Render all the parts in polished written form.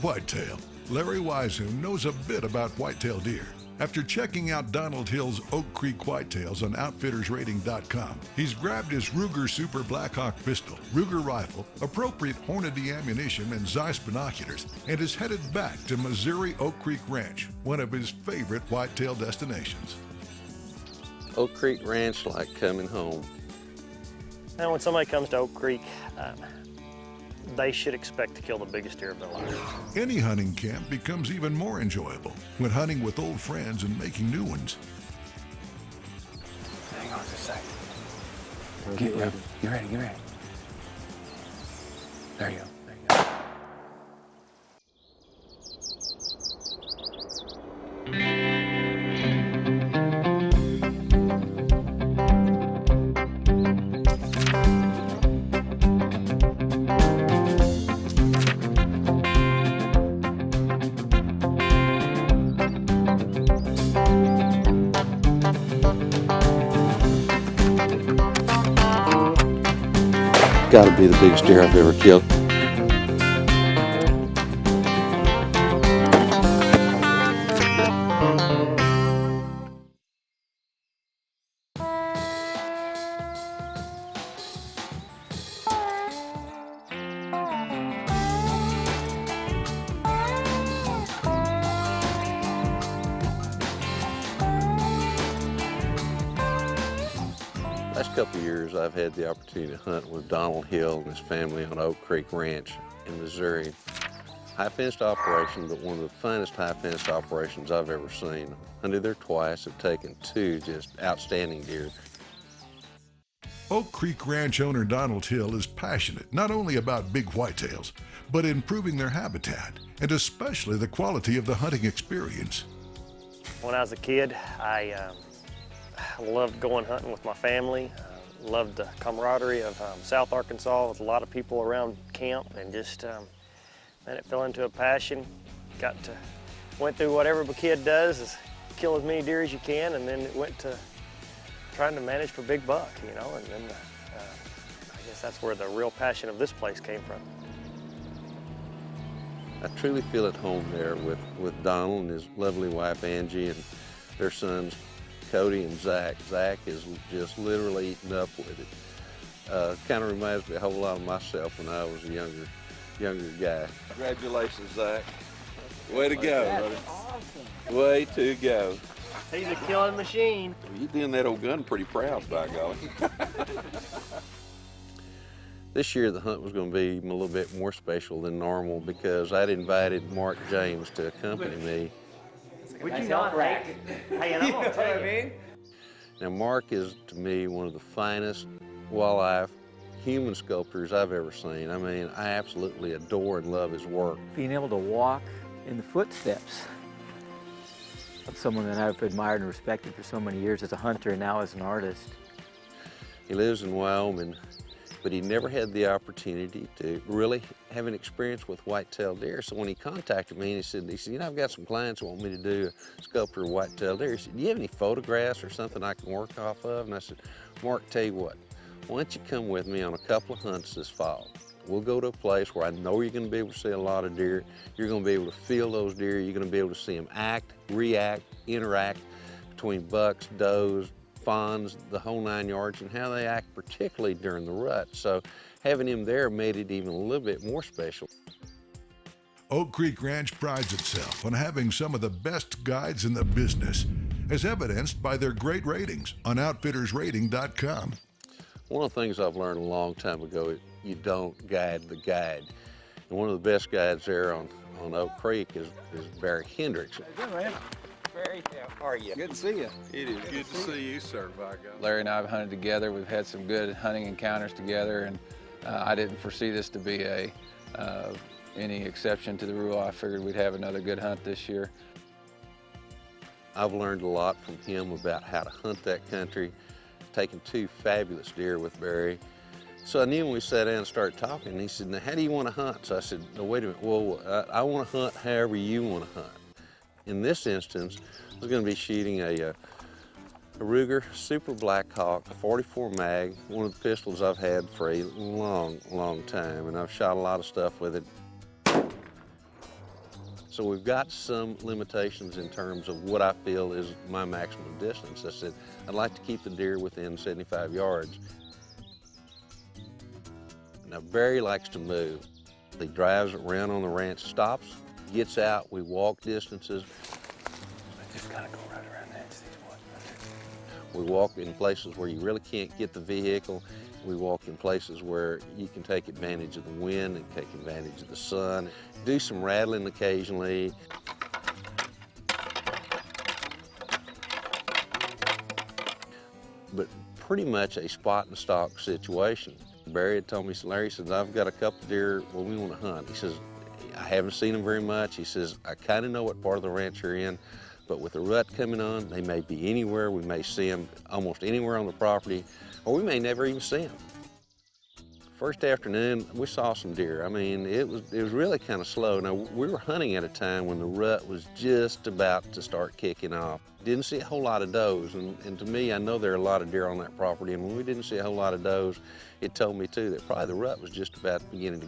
Whitetail. Larry Weishuhn knows a bit about whitetail deer. After checking out Donald Hill's Oak Creek Whitetails on OutfittersRating.com, he's grabbed his Ruger Super Blackhawk pistol, Ruger rifle, appropriate Hornady ammunition, and Zeiss binoculars, and is headed back to Missouri Oak Creek Ranch, one of his favorite whitetail destinations. Oak Creek Ranch like coming home. And when somebody comes to Oak Creek, they should expect to kill the biggest deer of their lives. Any hunting camp becomes even more enjoyable when hunting with old friends and making new ones. Hang on just a second. Get ready. Get ready, get ready. There you go. There you go. Gotta be the biggest deer I've ever killed. Last couple of years, I've had the opportunity to hunt with Donald Hill and his family on Oak Creek Ranch in Missouri. High fenced operation, but one of the finest high fenced operations I've ever seen. Hunted there twice, have taken two just outstanding deer. Oak Creek Ranch owner Donald Hill is passionate not only about big whitetails, but improving their habitat, and especially the quality of the hunting experience. When I was a kid, I loved going hunting with my family. Loved the camaraderie of South Arkansas with a lot of people around camp, and just then it fell into a passion. Went through what every kid does, is kill as many deer as you can, and then it went to trying to manage for big buck, you know, and then I guess that's where the real passion of this place came from. I truly feel at home there with Donald and his lovely wife Angie and their sons Cody and Zach. Zach is just literally eating up with it. Kind of reminds me a whole lot of myself when I was a younger guy. Congratulations, Zach. Way to go, brother. Awesome. Way to go. He's a killing machine. Well, you're doing that old gun pretty proud, by golly. This year the hunt was going to be a little bit more special than normal because I'd invited Mark James to accompany me. Would you not hey, and I'm gonna tell you. Now Mark is, to me, one of the finest walleye human sculptors I've ever seen. I mean, I absolutely adore and love his work. Being able to walk in the footsteps of someone that I've admired and respected for so many years as a hunter and now as an artist. He lives in Wyoming, but he never had the opportunity to really have an experience with whitetail deer. So when he contacted me, he said, you know, I've got some clients who want me to do a sculpture of whitetail deer. He said, do you have any photographs or something I can work off of? And I said, Mark, tell you what, why don't you come with me on a couple of hunts this fall? We'll go to a place where I know you're gonna be able to see a lot of deer. You're gonna be able to feel those deer. You're gonna be able to see them act, react, interact between bucks, does, fawns, the whole 9 yards, and how they act particularly during the rut. So having him there made it even a little bit more special. Oak Creek Ranch prides itself on having some of the best guides in the business, as evidenced by their great ratings on OutfittersRating.com. One of the things I've learned a long time ago is you don't guide the guide. And one of the best guides there on Oak Creek is Barry Hendricks. Good, man. Barry, how are you? Good to see you. It is good to see you, sir, by God. Larry and I have hunted together. We've had some good hunting encounters together, and I didn't foresee this to be any exception to the rule. I figured we'd have another good hunt this year. I've learned a lot from him about how to hunt that country, taking two fabulous deer with Barry. So I knew when we sat down and started talking, he said, now how do you want to hunt? So I said, no, wait a minute, well, I want to hunt however you want to hunt. In this instance, I was going to be shooting a Ruger Super Blackhawk 44 mag, one of the pistols I've had for a long, long time, and I've shot a lot of stuff with it. So we've got some limitations in terms of what I feel is my maximum distance. I said, I'd like to keep the deer within 75 yards. Now, Barry likes to move. He drives around on the ranch, stops, gets out, we walk distances. Just kind of go right around there and see what. We walk in places where you really can't get the vehicle. We walk in places where you can take advantage of the wind and take advantage of the sun. Do some rattling occasionally. But pretty much a spot and stock situation. Barry had told me, Larry says, I've got a couple deer where we want to hunt. He says, I haven't seen them very much. He says, I kind of know what part of the ranch you're in, but with the rut coming on, they may be anywhere. We may see them almost anywhere on the property, or we may never even see them. First afternoon, we saw some deer. I mean, it was really kind of slow. Now, we were hunting at a time when the rut was just about to start kicking off. Didn't see a whole lot of does, and to me, I know there are a lot of deer on that property, and when we didn't see a whole lot of does, it told me too that probably the rut was just about beginning to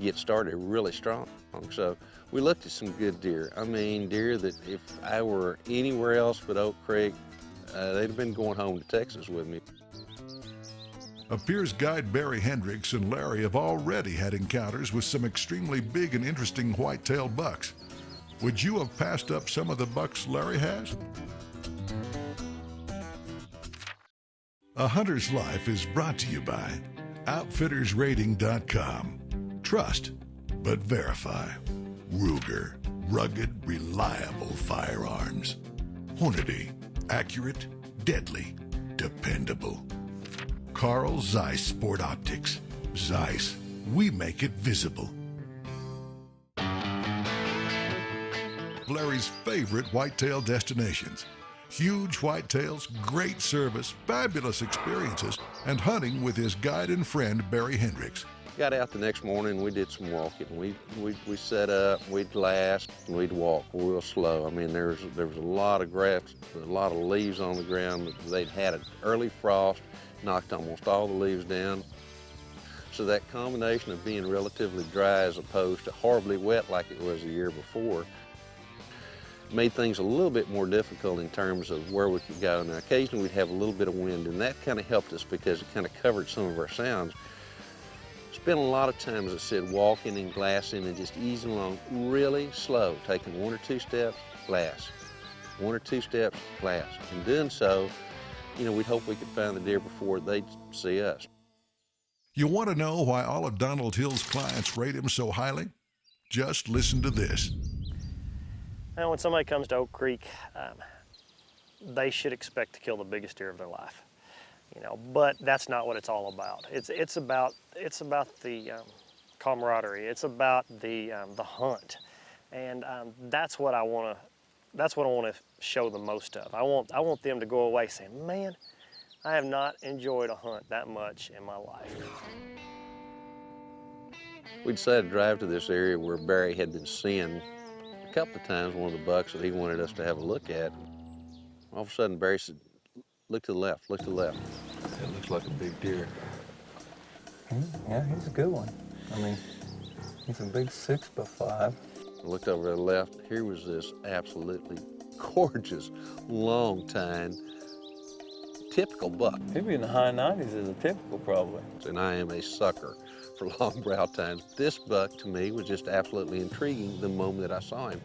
get started really strong. So we looked at some good deer. I mean, deer that if I were anywhere else but Oak Creek, they'd have been going home to Texas with me. Appears guide Barry Hendricks and Larry have already had encounters with some extremely big and interesting whitetail bucks. Would you have passed up some of the bucks Larry has? A Hunter's Life is brought to you by OutfittersRating.com. Trust, but verify. Ruger, rugged, reliable firearms. Hornady, accurate, deadly, dependable. Carl Zeiss Sport Optics. Zeiss, we make it visible. Larry's favorite whitetail destinations. Huge whitetails, great service, fabulous experiences, and hunting with his guide and friend, Barry Hendricks. Got out the next morning, we did some walking. We set up, we'd glass, and we'd walk real slow. I mean, there was a lot of grass, a lot of leaves on the ground. They'd had an early frost, knocked almost all the leaves down. So that combination of being relatively dry as opposed to horribly wet like it was the year before made things a little bit more difficult in terms of where we could go. Now, occasionally we'd have a little bit of wind, and that kind of helped us because it kind of covered some of our sounds. Spent a lot of time, as I said, walking and glassing and just easing along really slow, taking 1 or 2 steps, glass. 1 or 2 steps, glass. And doing so, you know, we'd hope we could find the deer before they'd see us. You want to know why all of Donald Hill's clients rate him so highly? Just listen to this. Now, when somebody comes to Oak Creek, they should expect to kill the biggest deer of their life, you know. But that's not what it's all about. It's about the camaraderie. It's about the hunt, and that's what I want to show the most of. I want them to go away saying, "Man, I have not enjoyed a hunt that much in my life." We decided to drive to this area where Barry had been seeing a couple of times one of the bucks that he wanted us to have a look at. All of a sudden, Barry said, "Look to the left, look to the left." It looks like a big deer. Yeah, he's a good one. I mean, he's a big 6x5. I looked over to the left. Here was this absolutely gorgeous, long tine, typical buck. He'd be in the high 90s as a typical, probably. And I am a sucker for long brow tines. This buck, to me, was just absolutely intriguing the moment that I saw him.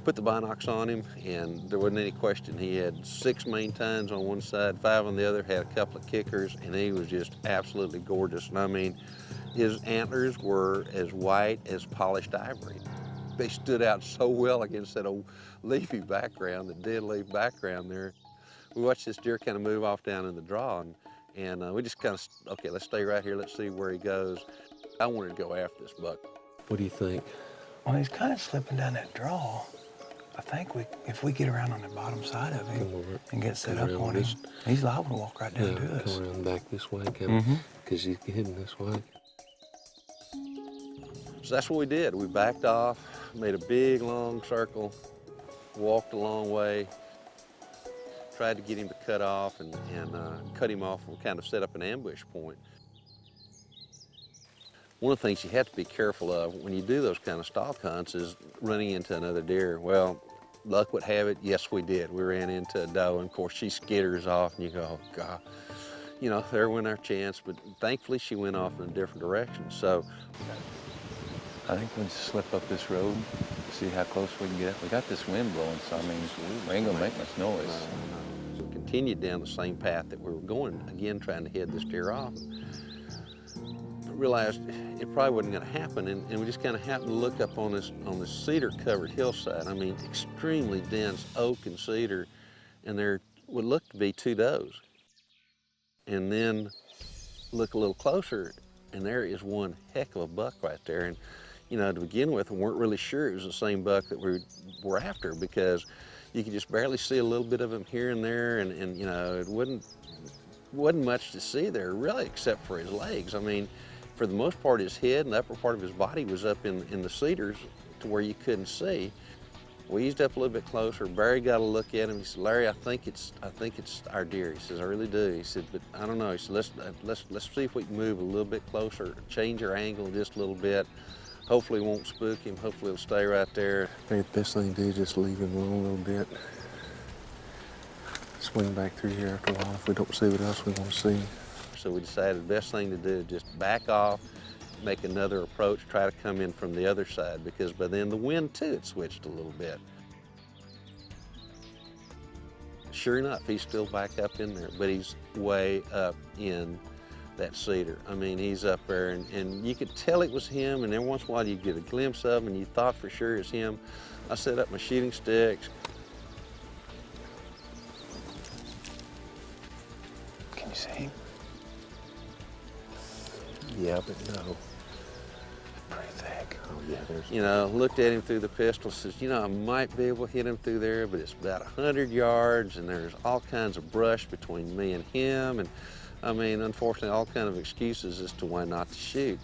Put the binocs on him, and there wasn't any question. He had 6 main tines on one side, 5 on the other, had a couple of kickers, and he was just absolutely gorgeous. And I mean, his antlers were as white as polished ivory. They stood out so well against that old leafy background, the dead leaf background there. We watched this deer kind of move off down in the draw, and we just kind of, okay, let's stay right here, let's see where he goes. I wanted to go after this buck. What do you think? Well, he's kind of slipping down that draw. I think if we get around on the bottom side of him and get set up on him, he's liable to walk right down to us. Come around back this way, because he's heading this way. So that's what we did. We backed off, made a big long circle, walked a long way, tried to get him to cut off and cut him off and kind of set up an ambush point. One of the things you have to be careful of when you do those kind of stalk hunts is running into another deer. Well, luck would have it, yes we did. We ran into a doe, and of course she skitters off, and you go, oh God. You know, there went our chance, but thankfully she went off in a different direction. So I think we'll just slip up this road, see how close we can get. We got this wind blowing, so I mean, we ain't gonna make much noise. So we continued down the same path that we were going, again trying to head this deer off. I realized it probably wasn't gonna happen, and we just kind of happened to look up on this cedar-covered hillside. I mean, extremely dense oak and cedar, and there would look to be two does. And then look a little closer, and there is one heck of a buck right there. And you know, to begin with, we weren't really sure it was the same buck that we were after, because you could just barely see a little bit of him here and there, and you know, it wasn't much to see there really, except for his legs. I mean, for the most part, his head and the upper part of his body was up in the cedars to where you couldn't see. We eased up a little bit closer. Barry got a look at him. He said, "Larry, I think it's our deer." He says, "I really do." He said, "But I don't know." He said, "Let's see if we can move a little bit closer, change our angle just a little bit. Hopefully it won't spook him. Hopefully it'll stay right there." I think the best thing to do is just leave him alone a little bit. Swing back through here after a while if we don't see what else we want to see. So we decided the best thing to do is just back off, make another approach, try to come in from the other side, because by then the wind too had switched a little bit. Sure enough, he's still back up in there, but he's way up in that cedar. I mean, he's up there, and you could tell it was him, and every once in a while you'd get a glimpse of him, and you thought for sure it's him. I set up my shooting sticks. Can you see him? Yeah, but no. Pretty thick. Oh yeah, there's. You know, looked at him through the pistol, says, you know, I might be able to hit him through there, but it's about 100 yards, and there's all kinds of brush between me and him, and I mean, unfortunately, all kinds of excuses as to why not to shoot.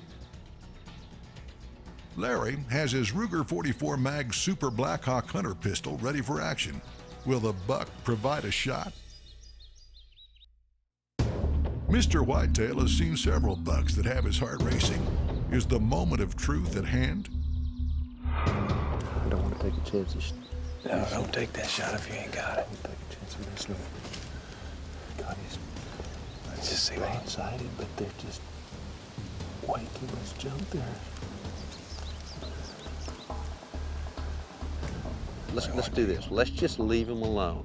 Larry has his Ruger 44 Mag Super Blackhawk Hunter pistol ready for action. Will the buck provide a shot? Mr. Whitetail has seen several bucks that have his heart racing. Is the moment of truth at hand? I don't want to take a chance. No, don't take that shot if you ain't got it. Take a chance with this one. God, he's Let's just see excited, but there's just way too much junk there. Let's do this. Let's just leave him alone.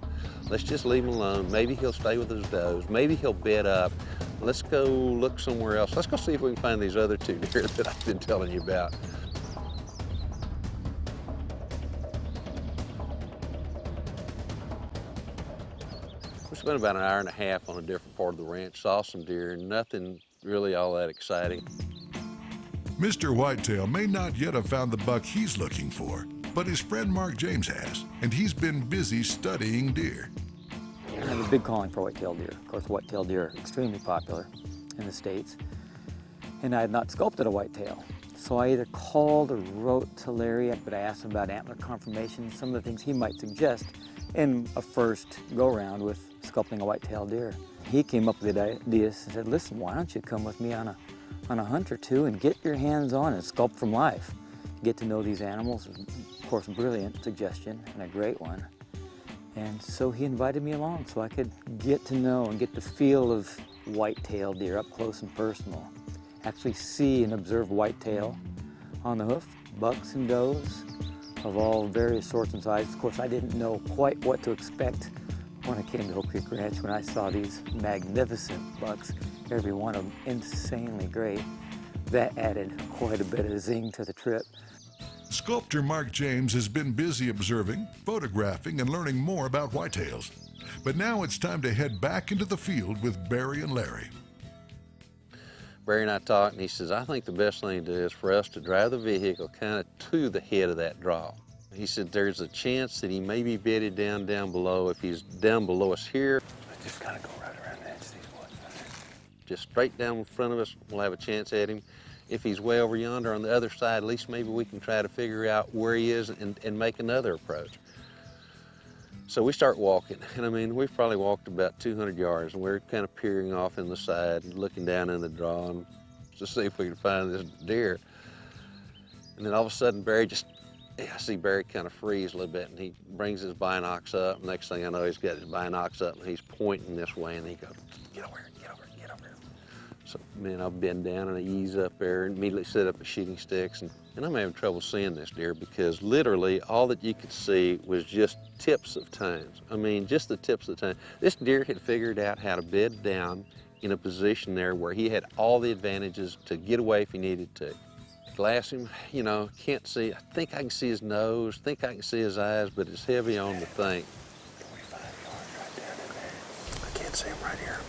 Let's just leave him alone. Maybe he'll stay with his does. Maybe he'll bed up. Let's go look somewhere else. Let's go see if we can find these other two deer that I've been telling you about. We spent about an hour and a half on a different part of the ranch, saw some deer, nothing really all that exciting. Mr. Whitetail may not yet have found the buck he's looking for, but his friend Mark James has, and he's been busy studying deer. I have a big calling for whitetail deer. Of course, whitetail deer are extremely popular in the States, and I had not sculpted a whitetail. So I either called or wrote to Larry, but I asked him about antler conformation, some of the things he might suggest in a first go-round with sculpting a whitetail deer. He came up with the idea and said, "Listen, why don't you come with me on a hunt or two and get your hands on and sculpt from life? Get to know these animals." Of course, a brilliant suggestion and a great one. And so he invited me along so I could get to know and get the feel of whitetail deer up close and personal. Actually see and observe whitetail on the hoof, bucks and does of all various sorts and sizes. Of course, I didn't know quite what to expect when I came to Hope Creek Ranch, when I saw these magnificent bucks, every one of them insanely great. That added quite a bit of zing to the trip. Sculptor Mark James has been busy observing, photographing, and learning more about whitetails. But now it's time to head back into the field with Barry and Larry. Barry and I talked, and he says, I think the best thing to do is for us to drive the vehicle kind of to the head of that draw. He said there's a chance that he may be bedded down below. If he's down below us here, Let's just kind of go right around the edge of these woods. just straight down in front of us, we'll have a chance at him. If he's way over yonder on the other side, at least maybe we can try to figure out where he is and make another approach. So we start walking, and I mean, we've probably walked about 200 yards, and we're kind of peering off in the side, looking down in the draw, and to see if we could find this deer. And then all of a sudden, I see Barry kind of freeze a little bit, and he brings his binocs up. Next thing I know, he's got his binocs up, and he's pointing this way, and he goes, get over here, get over here, get over here. So then I'll bend down and I ease up there and immediately set up the shooting sticks. And I'm having trouble seeing this deer because literally all that you could see was just tips of tines. I mean, just the tips of the tines. This deer had figured out how to bed down in a position there where he had all the advantages to get away if he needed to. Glass him, you know, can't see. I think I can see his nose, think I can see his eyes, but it's heavy on the thing. 45 yards right there, man. I can't see him right here.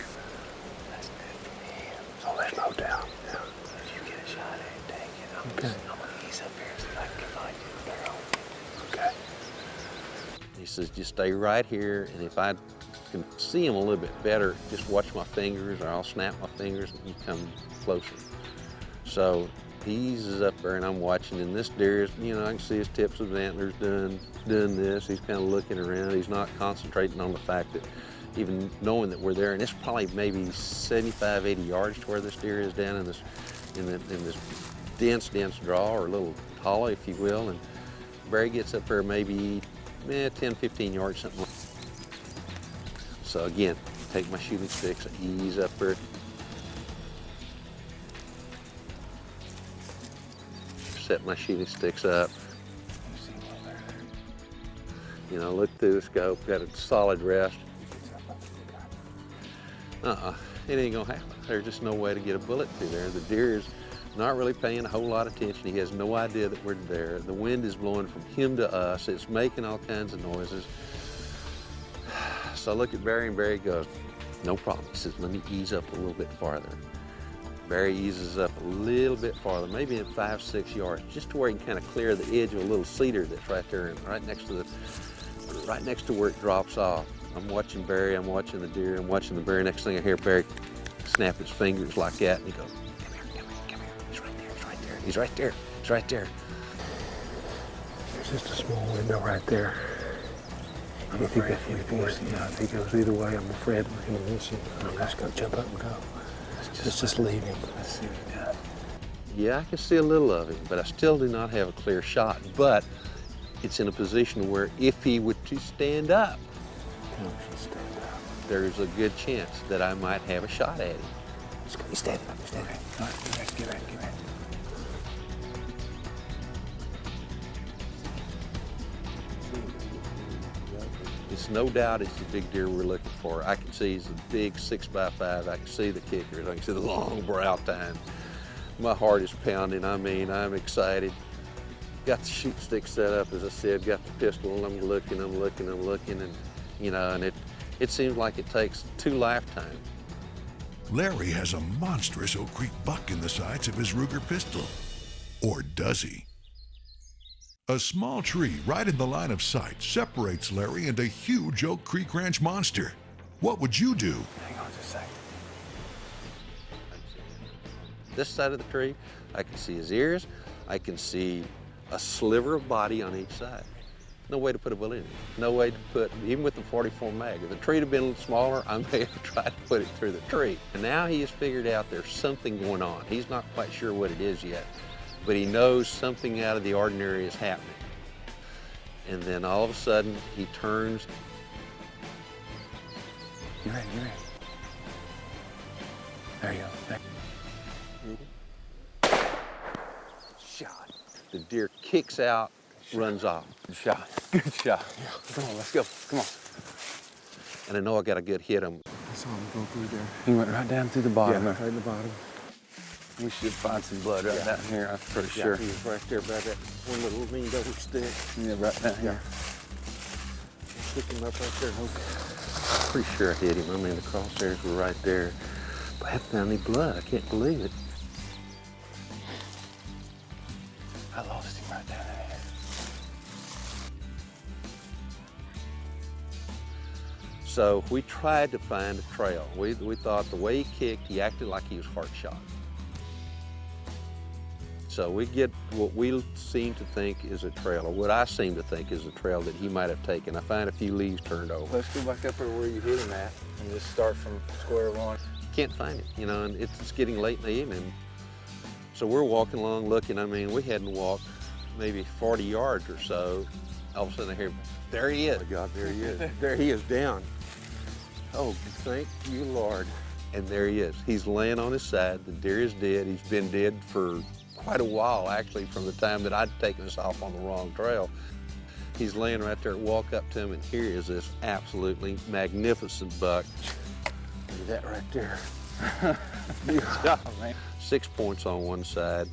That's good for me. So there's no doubt. Yeah. If you get a shot at it, dang it. I'm gonna ease up here so I can find you. They're on. Okay. He says, just stay right here, and if I can see him a little bit better, just watch my fingers, or I'll snap my fingers and you come closer. So he eases up there and I'm watching, and this deer is, you know, I can see his tips of his antlers doing this. He's kind of looking around. He's not concentrating on the fact that, even knowing that we're there, and it's probably maybe 75, 80 yards to where this deer is down in this, in this dense draw, or a little hollow, if you will. And Barry gets up there maybe 10, 15 yards, something like that. So again, take my shooting sticks, I ease up there. Set my shooting sticks up. You know, look through the scope, got a solid rest. It ain't gonna happen. There's just no way to get a bullet through there. The deer is not really paying a whole lot of attention. He has no idea that we're there. The wind is blowing from him to us. It's making all kinds of noises. So I look at Barry, and Barry goes, no problem. He says, let me ease up a little bit farther. Barry eases up a little bit farther, maybe in 5, 6 yards, just to where he can kind of clear the edge of a little cedar that's right there, and right next to where it drops off. I'm watching Barry, I'm watching the deer, I'm watching the Barry. Next thing I hear Barry snap his fingers like that, and he goes, come here, come here, come here. He's right there, he's right there, he's right there, he's right there. There's just a small window right there. I'm afraid if he goes either way, I'm afraid we're going to miss him. I'm just going to jump up and go. Let's just leave him. Let's see what he does. Yeah, I can see a little of him, but I still do not have a clear shot. But it's in a position where if he were to stand up, there's a good chance that I might have a shot at him. He's standing up, he's standing up. All right, get ready. It's no doubt it's the big deer we're looking for. I can see he's a big 6x5. I can see the kickers. I can see the long brow tine. My heart is pounding. I mean, I'm excited. Got the shoot stick set up, as I said, got the pistol, and I'm looking, and you know, and it seems like it takes 2 lifetimes. Larry has a monstrous Oak Creek buck in the sights of his Ruger pistol. Or does he? A small tree right in the line of sight separates Larry and a huge Oak Creek Ranch monster. What would you do? Hang on just a second. This side of the tree, I can see his ears. I can see a sliver of body on each side. No way to put a bullet in it. No way to put, even with the 44 mag. If the tree had been a little smaller, I may have tried to put it through the tree. And now he has figured out there's something going on. He's not quite sure what it is yet, but he knows something out of the ordinary is happening. And then all of a sudden, he turns. You ready? There you go. Shot. The deer kicks out, runs off. Good shot. Good shot. Yeah. Come on, let's go. Come on. And I know I got a good hit him. I saw him go through there. He went right down through the bottom. Right in the bottom. We should find some blood right down here, I'm pretty sure. He was right there by that one little leaned over stick. Yeah, right down here. Pick him up right there. Pretty sure I hit him. I mean, the crosshairs were right there. But I haven't found any blood. I can't believe it. I lost him right down there. So we tried to find a trail. We thought the way he kicked, he acted like he was heart shot. So we get what we seem to think is a trail, or what I seem to think is a trail that he might have taken. I find a few leaves turned over. Let's go back up there where you hit him at and just start from square one. Can't find it, you know, and it's getting late in the evening. So we're walking along looking, I mean, we hadn't walked maybe 40 yards or so. All of a sudden I hear, there he is. Oh my God, there he is. There he is down. Oh, thank you, Lord. And there he is. He's laying on his side. The deer is dead. He's been dead for quite a while, actually, from the time that I'd taken us off on the wrong trail. He's laying right there. Walk up to him, and here is this absolutely magnificent buck. Look at that right there. Yeah, man. 6 points on one side,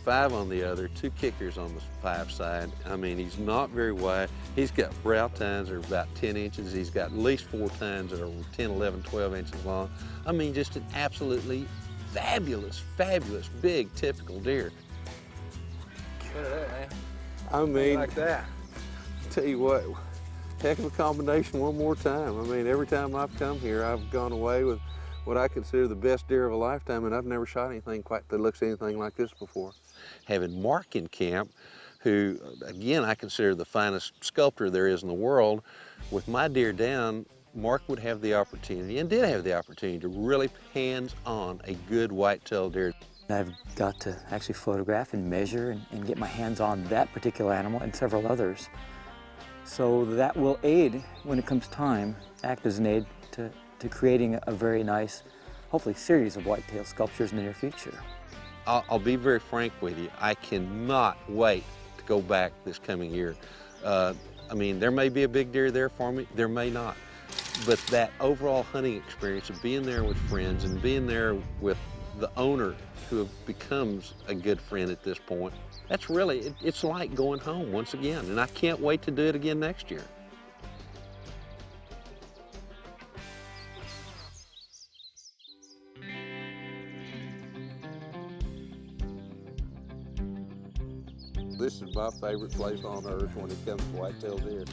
5 on the other, 2 kickers on the 5 side. I mean, he's not very wide. He's got brow tines that are about 10 inches. He's got at least 4 tines that are 10, 11, 12 inches long. I mean, just an absolutely fabulous, fabulous, big, typical deer. Look at that, man. I mean, Like that. tell you what, heck of a combination one more time. I mean, every time I've come here, I've gone away with what I consider the best deer of a lifetime, and I've never shot anything quite that looks anything like this before. Having Mark in camp, who, again, I consider the finest sculptor there is in the world, with my deer down, Mark would have the opportunity, and did have the opportunity, to really hands-on a good whitetail deer. I've got to actually photograph and measure and get my hands on that particular animal and several others. So that will aid, when it comes time, act as an aid to creating a very nice, hopefully, series of whitetail sculptures in the near future. I'll be very frank with you. I cannot wait to go back this coming year. I mean, there may be a big deer there for me, there may not. But that overall hunting experience of being there with friends and being there with the owner who becomes a good friend at this point, that's really, it's like going home once again. And I can't wait to do it again next year. This is my favorite place on earth when it comes to whitetail deer.